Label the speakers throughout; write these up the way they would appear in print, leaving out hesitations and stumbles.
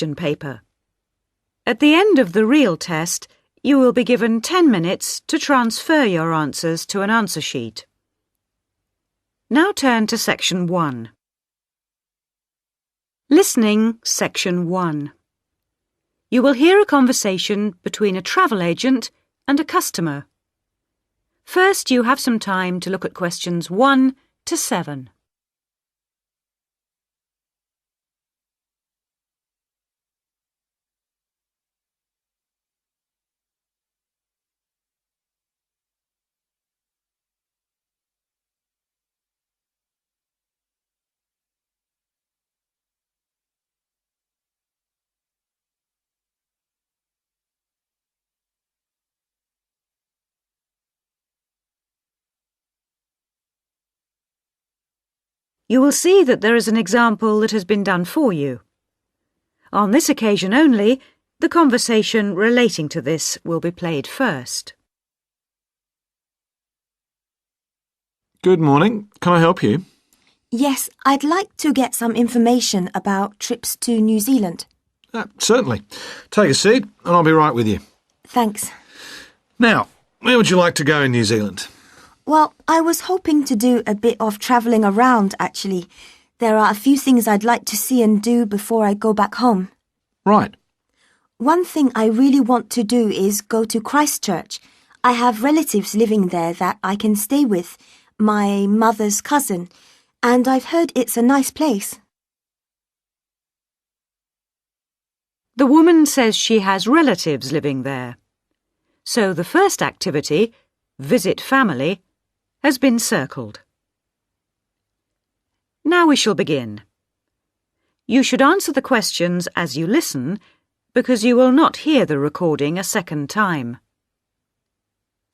Speaker 1: question paper. At the end of the real test, you will be given 10 minutes to transfer your answers to an answer sheet. Now turn to Section 1. Listening, Section 1. You will hear a conversation between a travel agent and a customer. First, you have some time to look at questions 1 to 7. You will see that there is an example that has been done for you. On this occasion only, the conversation relating to this will be played first.
Speaker 2: Good morning. Can I help you?
Speaker 3: Yes, I'd like to get some information about trips to New Zealand.
Speaker 2: Certainly. Take a seat and I'll be right with you.
Speaker 3: Thanks.
Speaker 2: Now, where would you like to go in New Zealand?
Speaker 3: Well, I was hoping to do a bit of travelling around, actually. There are a few things I'd like to see and do before I go back home.
Speaker 2: Right.
Speaker 3: One thing I really want to do is go to Christchurch. I have relatives living there that I can stay with, my mother's cousin, and I've heard it's a nice place.
Speaker 1: The woman says she has relatives living there. So the first activity, visit family, has been circled. Now we shall begin. You should answer the questions as you listen, because you will not hear the recording a second time.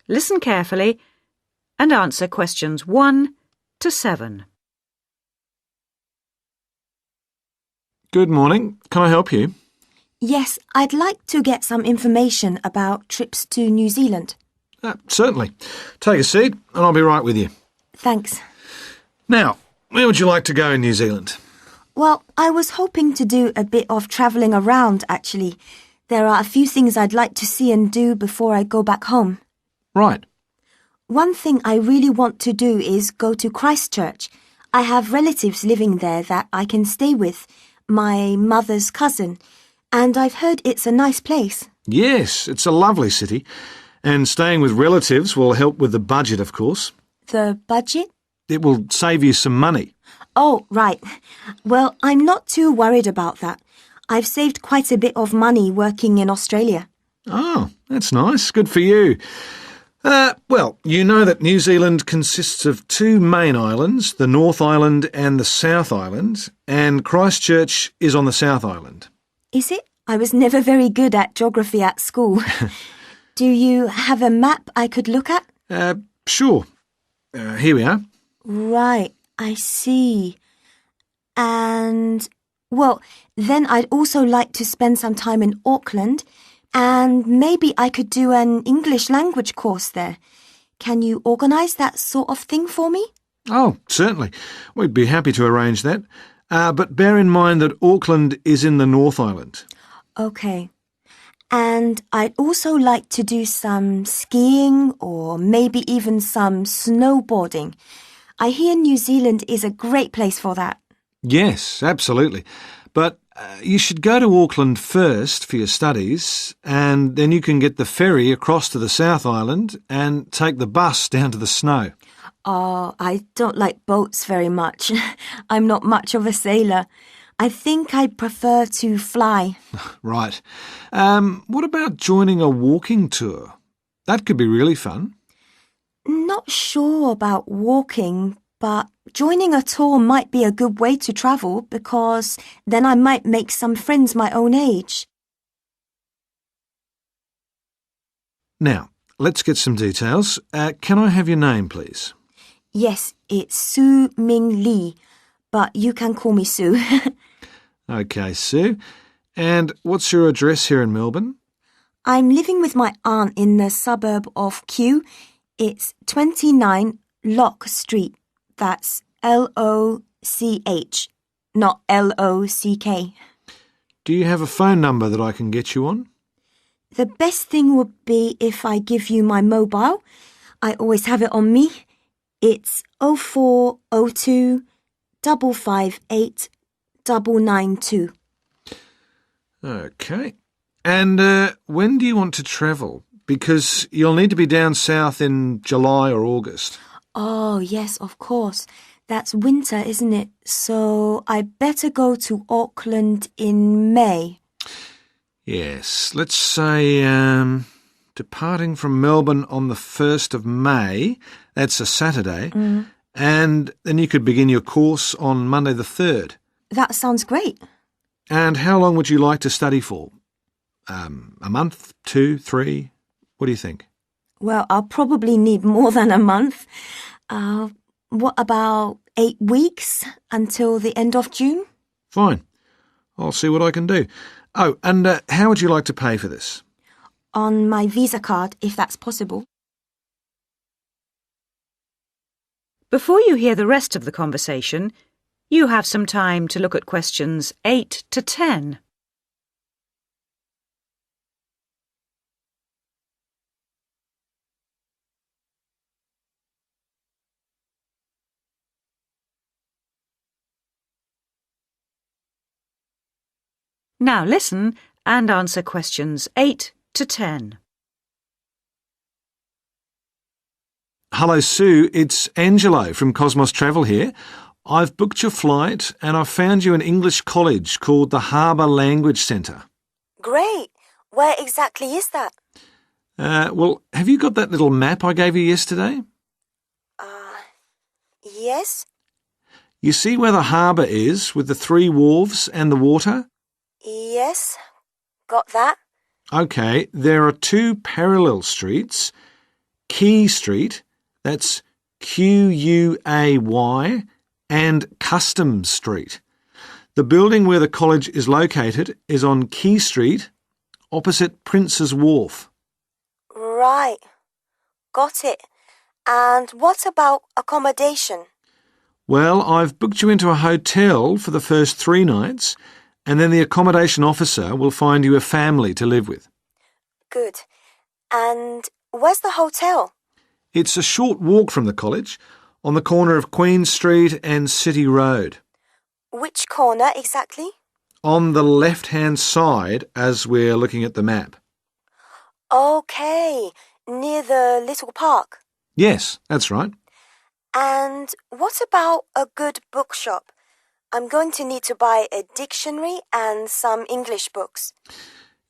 Speaker 1: Listen carefully and answer questions 1 to 7.
Speaker 2: Good morning. Can I help you?
Speaker 3: Yes, I'd like to get some information about trips to New Zealand.
Speaker 2: Certainly. Take a seat and I'll be right with you.
Speaker 3: Thanks.
Speaker 2: Now, where would you like to go in New Zealand?
Speaker 3: Well, I was hoping to do a bit of travelling around, actually. There are a few things I'd like to see and do before I go back home.
Speaker 2: Right.
Speaker 3: One thing I really want to do is go to Christchurch. I have relatives living there that I can stay with, my mother's cousin, and I've heard it's a nice place.
Speaker 2: Yes, it's a lovely city. And staying with relatives will help with the budget, of course.
Speaker 3: The budget?
Speaker 2: It will save you some money.
Speaker 3: Oh, right. Well, I'm not too worried about that. I've saved quite a bit of money working in Australia.
Speaker 2: Oh, that's nice. Good for you. Well, you know that New Zealand consists of 2 main islands, the North Island and the South Island, and Christchurch is on the South Island.
Speaker 3: Is it? I was never very good at geography at school. Do you have a map I could look at?
Speaker 2: Sure. Here we are.
Speaker 3: Right, I see. And, well, then I'd also like to spend some time in Auckland, and maybe I could do an English language course there. Can you organise that sort of thing for me?
Speaker 2: Oh, certainly. We'd be happy to arrange that. But bear in mind that Auckland is in the North Island.
Speaker 3: OK. And I'd also like to do some skiing or maybe even some snowboarding. I hear New Zealand is a great place for that.
Speaker 2: Yes, absolutely. But you should go to Auckland first for your studies, and then you can get the ferry across to the South Island and take the bus down to the snow.
Speaker 3: Oh, I don't like boats very much. I'm not much of a sailor. I think I'd prefer to fly.
Speaker 2: Right. What about joining a walking tour? That could be really fun.
Speaker 3: Not sure about walking, but joining a tour might be a good way to travel because then I might make some friends my own age.
Speaker 2: Now, let's get some details. Can I have your name, please?
Speaker 3: Yes, it's Su Ming Lee, but you can call me Sue.
Speaker 2: OK, Sue. And what's your address here in Melbourne?
Speaker 3: I'm living with my aunt in the suburb of Kew. It's 29 Lock Street. That's Loch, not Lock.
Speaker 2: Do you have a phone number that I can get you on?
Speaker 3: The best thing would be if I give you my mobile. I always have it on me. It's 0402 558 992.
Speaker 2: OK. And when do you want to travel? Because you'll need to be down south in July or August.
Speaker 3: Oh, yes, of course. That's winter, isn't it? So I better go to Auckland in May.
Speaker 2: Yes, let's say departing from Melbourne on the 1st of May, that's a Saturday, and then you could begin your course on Monday the 3rd.
Speaker 3: That sounds great.
Speaker 2: And how long would you like to study for? A month, 2, 3? What do you think?
Speaker 3: Well, I'll probably need more than a month. What about 8 weeks until the end of June?
Speaker 2: Fine. I'll see what I can do. Oh, and how would you like to pay for this?
Speaker 3: On my Visa card, if that's possible.
Speaker 1: Before you hear the rest of the conversation, you have some time to look at questions 8 to 10. Now listen and answer questions 8 to 10.
Speaker 2: Hello, Sue. It's Angelo from Cosmos Travel here. I've booked your flight and I've found you an English college called the Harbour Language Centre.
Speaker 3: Great. Where exactly is that?
Speaker 2: Well, have you got that little map I gave you yesterday?
Speaker 3: Yes?
Speaker 2: You see where the harbour is with the 3 wharves and the water?
Speaker 3: Yes. Got that?
Speaker 2: OK, there are 2 parallel streets. Quay Street, that's Quay, and Customs Street. The building where the college is located is on Quay Street, opposite Prince's Wharf.
Speaker 3: Right. Got it. And what about accommodation?
Speaker 2: Well, I've booked you into a hotel for the first 3 nights, and then the accommodation officer will find you a family to live with.
Speaker 3: Good. And where's the hotel?
Speaker 2: It's a short walk from the college, on the corner of Queen Street and City Road.
Speaker 3: Which corner exactly?
Speaker 2: On the left-hand side as we're looking at the map.
Speaker 3: OK. Near the little park.
Speaker 2: Yes, that's right.
Speaker 3: And what about a good bookshop? I'm going to need to buy a dictionary and some English books.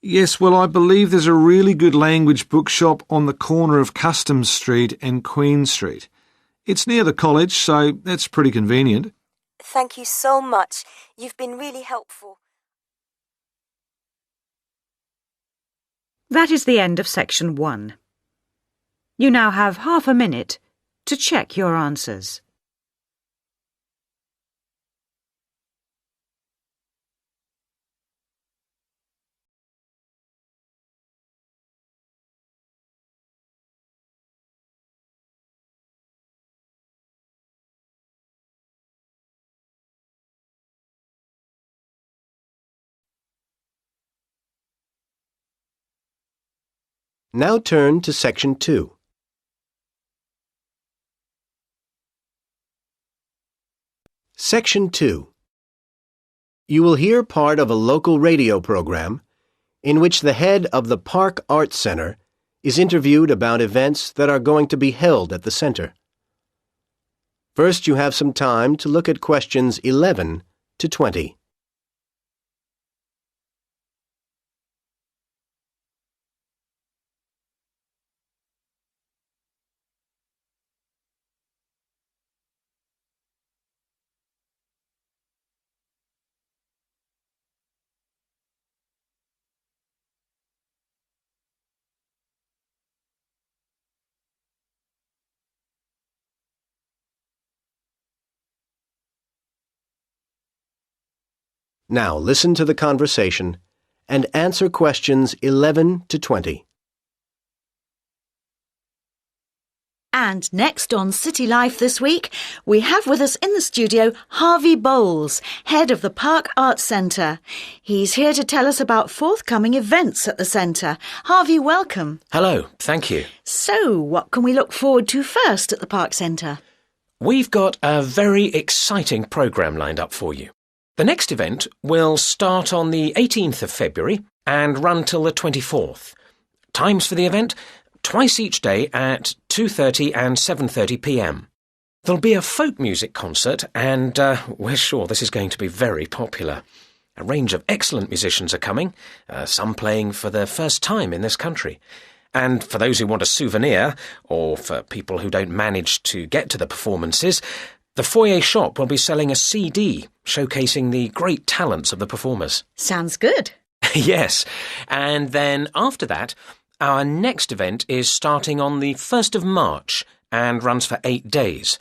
Speaker 2: Yes, well, I believe there's a really good language bookshop on the corner of Customs Street and Queen Street. It's near the college, so that's pretty convenient.
Speaker 3: Thank you so much. You've been really helpful.
Speaker 1: That is the end of section 1. You now have half a minute to check your answers.
Speaker 4: Now turn to Section 2. Section 2. You will hear part of a local radio program in which the head of the Park Arts Center is interviewed about events that are going to be held at the center. First, you have some time to look at questions 11 to 20. Now listen to the conversation and answer questions 11 to 20.
Speaker 5: And next on City Life this week, we have with us in the studio Harvey Bowles, head of the Park Arts Centre. He's here to tell us about forthcoming events at the centre. Harvey, welcome.
Speaker 6: Hello, thank you.
Speaker 5: So, what can we look forward to first at the Park Centre?
Speaker 6: We've got a very exciting programme lined up for you. The next event will start on the 18th of February and run till the 24th. Times for the event? Twice each day at 2:30 and 7:30 p.m. There'll be a folk music concert and we're sure this is going to be very popular. A range of excellent musicians are coming, some playing for the first time in this country. And for those who want a souvenir, or for people who don't manage to get to the performances, the foyer shop will be selling a CD showcasing the great talents of the performers.
Speaker 5: Sounds good.
Speaker 6: Yes, and then after that, our next event is starting on the 1st of March and runs for 8 days.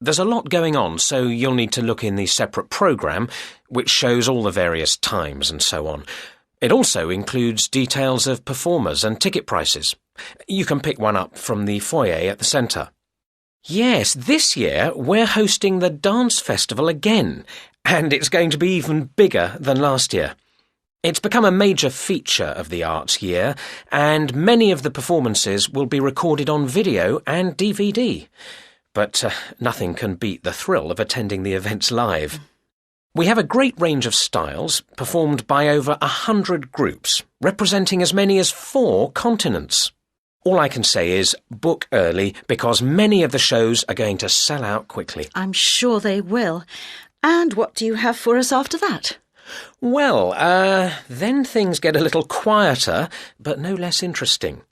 Speaker 6: There's a lot going on, so you'll need to look in the separate programme, which shows all the various times and so on. It also includes details of performers and ticket prices. You can pick one up from the foyer at the centre. Yes, this year we're hosting the Dance Festival again, and it's going to be even bigger than last year. It's become a major feature of the arts year, and many of the performances will be recorded on video and DVD. But nothing can beat the thrill of attending the events live. We have a great range of styles, performed by over 100 groups, representing as many as 4 continents. All I can say is book early, because many of the shows are going to sell out quickly.
Speaker 5: I'm sure they will. And what do you have for us after that?
Speaker 6: Well, then things get a little quieter, but no less interesting.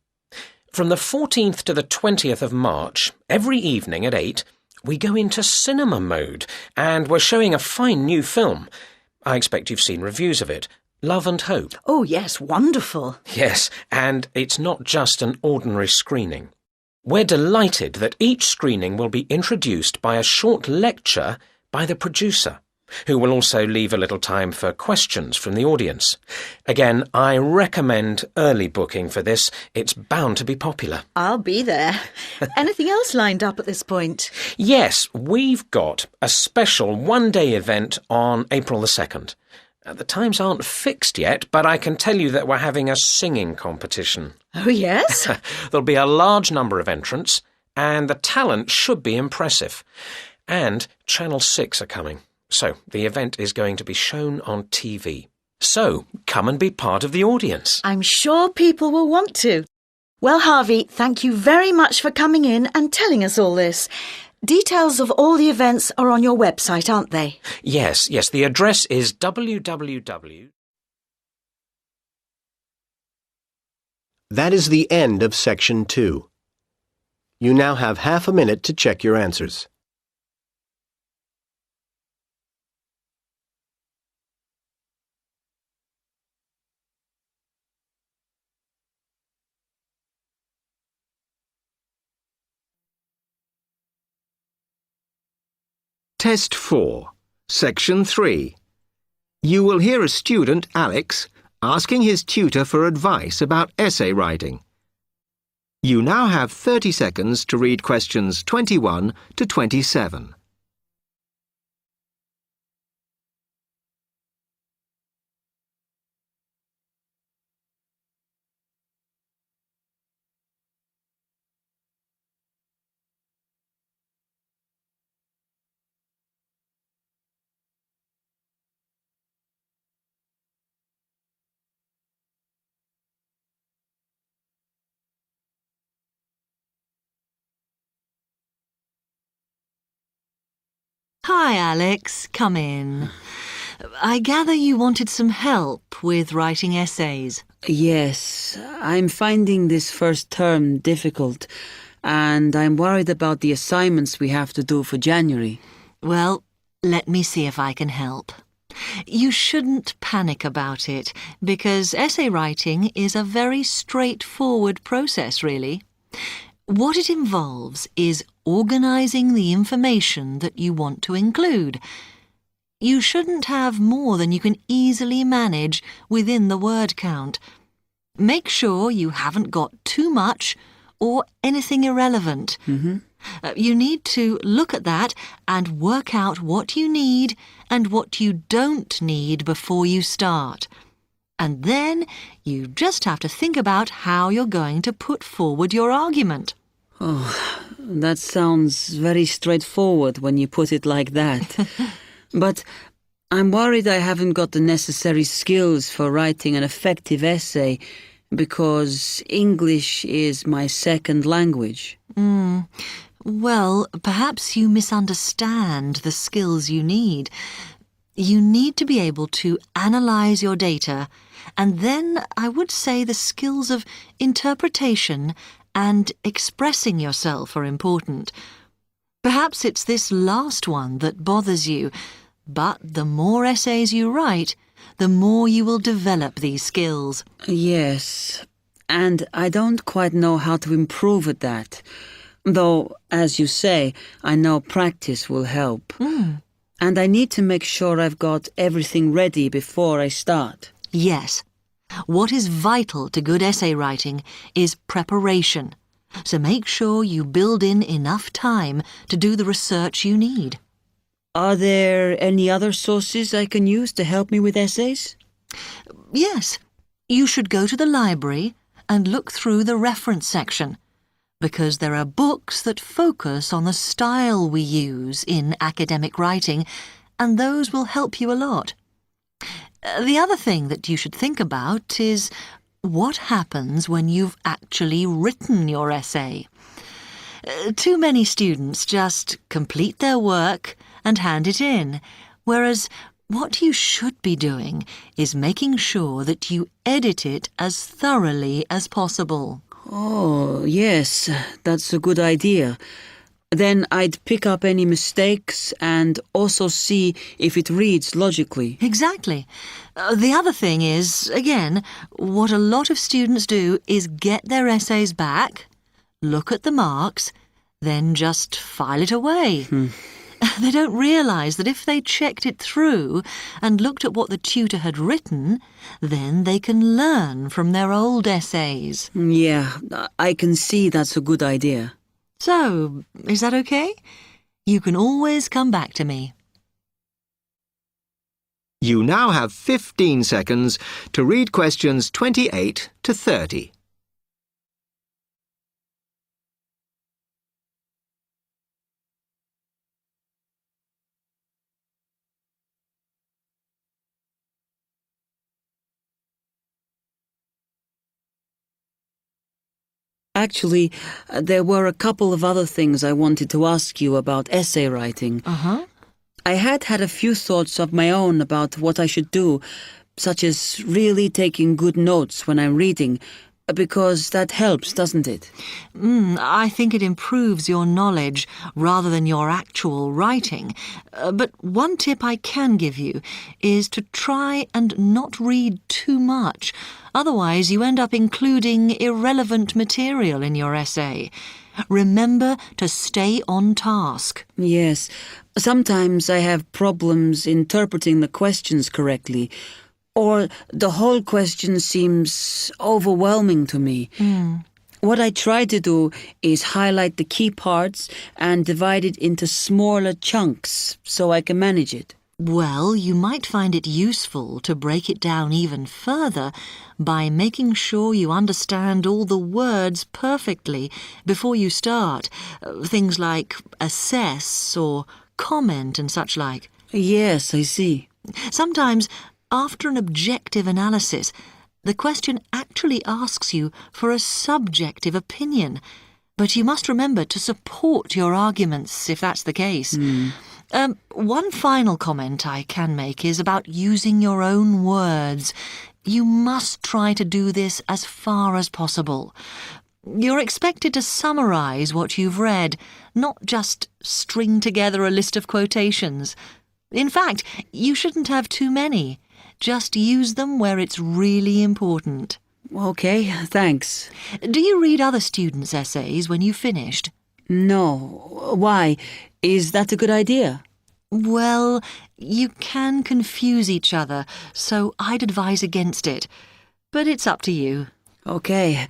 Speaker 6: From the 14th to the 20th of March, every evening at 8, we go into cinema mode, and we're showing a fine new film. I expect you've seen reviews of it. Love and Hope.
Speaker 5: Oh, yes, wonderful.
Speaker 6: Yes, and it's not just an ordinary screening. We're delighted that each screening will be introduced by a short lecture by the producer, who will also leave a little time for questions from the audience. Again, I recommend early booking for this. It's bound to be popular.
Speaker 5: I'll be there. Anything else lined up at this point?
Speaker 6: Yes, we've got a special one-day event on April the 2nd. The times aren't fixed yet, but I can tell you that we're having a singing competition.
Speaker 5: Oh, yes?
Speaker 6: There'll be a large number of entrants, and the talent should be impressive. And Channel 6 are coming. So, the event is going to be shown on TV. So, come and be part of the audience.
Speaker 5: I'm sure people will want to. Well, Harvey, thank you very much for coming in and telling us all this. Details of all the events are on your website, aren't they?
Speaker 6: Yes, the address is www.
Speaker 4: That is the end of Section 2. You now have half a minute to check your answers.
Speaker 7: Test 4, Section 3. You will hear a student, Alex, asking his tutor for advice about essay writing. You now have 30 seconds to read questions 21 to 27.
Speaker 8: Hi, Alex. Come in. I gather you wanted some help with writing essays.
Speaker 9: Yes, I'm finding this first term difficult, and I'm worried about the assignments we have to do for January.
Speaker 8: Well, let me see if I can help. You shouldn't panic about it, because essay writing is a very straightforward process, really. What it involves is organising the information that you want to include. You shouldn't have more than you can easily manage within the word count. Make sure you haven't got too much or anything irrelevant. You need to look at that and work out what you need and what you don't need before you start. And then you just have to think about how you're going to put forward your argument.
Speaker 9: That sounds very straightforward when you put it like that. But I'm worried I haven't got the necessary skills for writing an effective essay because English is my second language.
Speaker 8: Well, perhaps you misunderstand the skills you need. You need to be able to analyse your data, and then I would say the skills of interpretation and expressing yourself are important. Perhaps it's this last one that bothers you, but the more essays you write, the more you will develop these skills.
Speaker 9: Yes, and I don't quite know how to improve at that. Though, as you say, I know practice will help. And I need to make sure I've got everything ready before I start.
Speaker 8: Yes. What is vital to good essay writing is preparation. So make sure you build in enough time to do the research you need.
Speaker 9: Are there any other sources I can use to help me with essays?
Speaker 8: Yes. You should go to the library and look through the reference section, because there are books that focus on the style we use in academic writing, and those will help you a lot. The other thing that you should think about is what happens when you've actually written your essay. Too many students just complete their work and hand it in, whereas what you should be doing is making sure that you edit it as thoroughly as possible.
Speaker 9: Oh, yes, that's a good idea. Then I'd pick up any mistakes and also see if it reads logically.
Speaker 8: Exactly. The other thing is, again, what a lot of students do is get their essays back, look at the marks, then just file it away. They don't realise that if they checked it through and looked at what the tutor had written, then they can learn from their old essays.
Speaker 9: Yeah, I can see that's a good idea.
Speaker 8: So, is that okay? You can always come back to me.
Speaker 7: You now have 15 seconds to read questions 28 to 30.
Speaker 9: Actually, there were a couple of other things I wanted to ask you about essay writing. I had a few thoughts of my own about what I should do, such as really taking good notes when I'm reading, because that helps, doesn't it?
Speaker 8: I think it improves your knowledge rather than your actual writing. But one tip I can give you is to try and not read too much. Otherwise, you end up including irrelevant material in your essay. Remember to stay on task.
Speaker 9: Yes. Sometimes I have problems interpreting the questions correctly, or the whole question seems overwhelming to me. What I try to do is highlight the key parts and divide it into smaller chunks so I can manage it.
Speaker 8: Well, you might find it useful to break it down even further by making sure you understand all the words perfectly before you start. Things like assess or comment and such like.
Speaker 9: Yes, I see.
Speaker 8: Sometimes, after an objective analysis, the question actually asks you for a subjective opinion, but you must remember to support your arguments if that's the case. One final comment I can make is about using your own words. You must try to do this as far as possible. You're expected to summarise what you've read, not just string together a list of quotations. In fact, you shouldn't have too many. Just use them where it's really important.
Speaker 9: Okay, thanks.
Speaker 8: Do you read other students' essays when you've finished?
Speaker 9: No. Why? Is that a good idea?
Speaker 8: Well, you can confuse each other, so I'd advise against it. But it's up to you.
Speaker 9: Okay.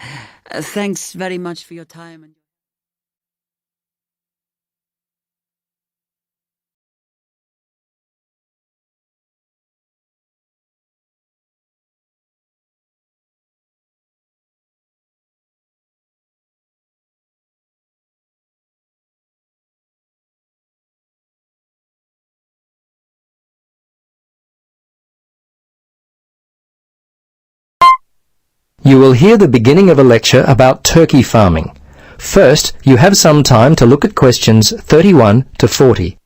Speaker 9: Thanks very much for your time.
Speaker 10: You will hear the beginning of a lecture about turkey farming. First, you have some time to look at questions 31 to 40.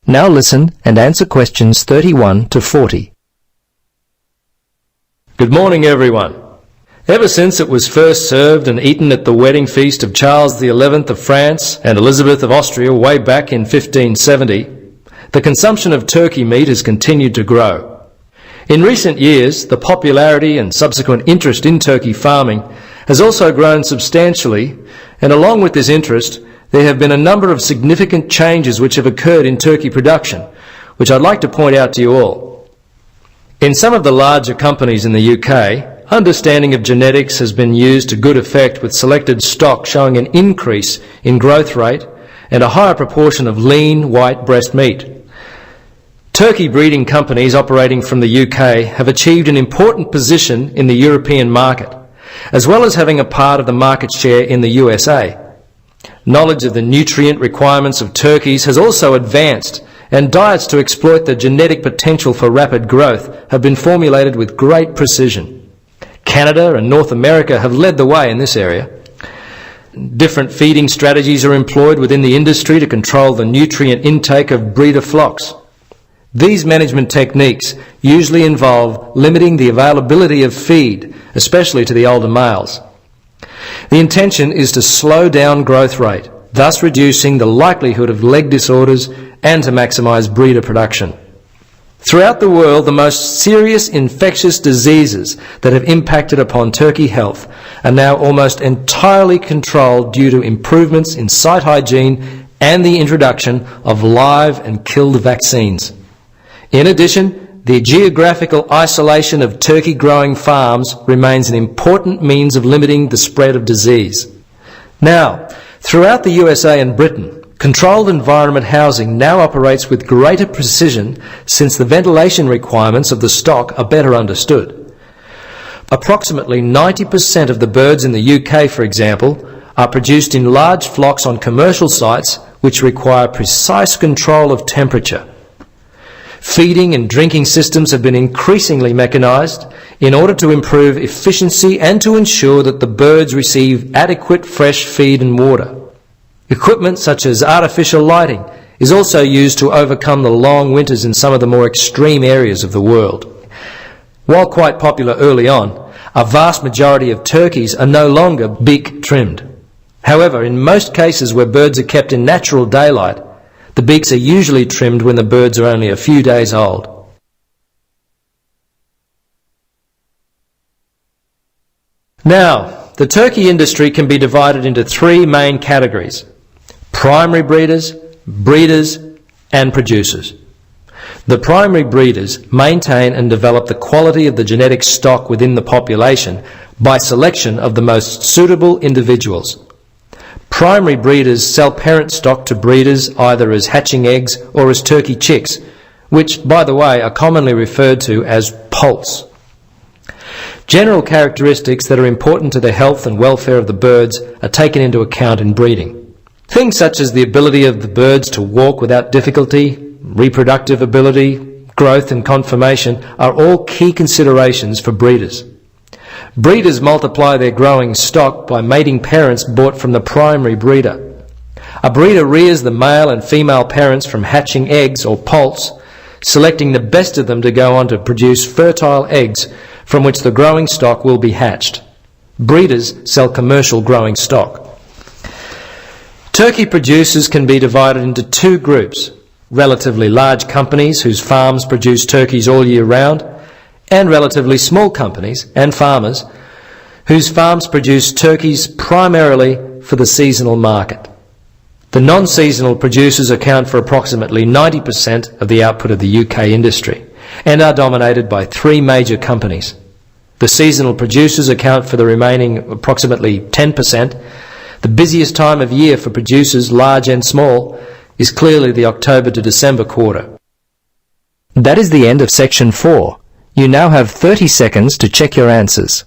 Speaker 10: Now listen and answer questions 31 to 40.
Speaker 11: Good morning, everyone. Ever since it was first served and eaten at the wedding feast of Charles XI of France and Elizabeth of Austria way back in 1570, the consumption of turkey meat has continued to grow. In recent years, the popularity and subsequent interest in turkey farming has also grown substantially, and along with this interest, there have been a number of significant changes which have occurred in turkey production, which I'd like to point out to you all. In some of the larger companies in the UK, understanding of genetics has been used to good effect, with selected stock showing an increase in growth rate and a higher proportion of lean white breast meat. Turkey breeding companies operating from the UK have achieved an important position in the European market, as well as having a part of the market share in the USA. Knowledge of the nutrient requirements of turkeys has also advanced, and diets to exploit the genetic potential for rapid growth have been formulated with great precision. Canada and North America have led the way in this area. Different feeding strategies are employed within the industry to control the nutrient intake of breeder flocks. These management techniques usually involve limiting the availability of feed, especially to the older males. The intention is to slow down growth rate, thus reducing the likelihood of leg disorders and to maximise breeder production. Throughout the world, the most serious infectious diseases that have impacted upon turkey health are now almost entirely controlled due to improvements in site hygiene and the introduction of live and killed vaccines. In addition, the geographical isolation of turkey-growing farms remains an important means of limiting the spread of disease. Now, throughout the USA and Britain, controlled environment housing now operates with greater precision since the ventilation requirements of the stock are better understood. Approximately 90% of the birds in the UK, for example, are produced in large flocks on commercial sites which require precise control of temperature. Feeding and drinking systems have been increasingly mechanised in order to improve efficiency and to ensure that the birds receive adequate fresh feed and water. Equipment such as artificial lighting is also used to overcome the long winters in some of the more extreme areas of the world. While quite popular early on, a vast majority of turkeys are no longer beak trimmed. However, in most cases where birds are kept in natural daylight, the beaks are usually trimmed when the birds are only a few days old. Now, the turkey industry can be divided into three main categories: primary breeders, breeders, and producers. The primary breeders maintain and develop the quality of the genetic stock within the population by selection of the most suitable individuals. Primary breeders sell parent stock to breeders either as hatching eggs or as turkey chicks, which, by the way, are commonly referred to as poults. General characteristics that are important to the health and welfare of the birds are taken into account in breeding. Things such as the ability of the birds to walk without difficulty, reproductive ability, growth and conformation are all key considerations for breeders. Breeders multiply their growing stock by mating parents bought from the primary breeder. A breeder rears the male and female parents from hatching eggs or poults, selecting the best of them to go on to produce fertile eggs from which the growing stock will be hatched. Breeders sell commercial growing stock. Turkey producers can be divided into two groups: relatively large companies whose farms produce turkeys all year round, and relatively small companies and farmers whose farms produce turkeys primarily for the seasonal market. The non-seasonal producers account for approximately 90% of the output of the UK industry and are dominated by three major companies. The seasonal producers account for the remaining approximately 10%. The busiest time of year for producers, large and small, is clearly the October to December quarter.
Speaker 10: That is the end of section 4. You now have 30 seconds to check your answers.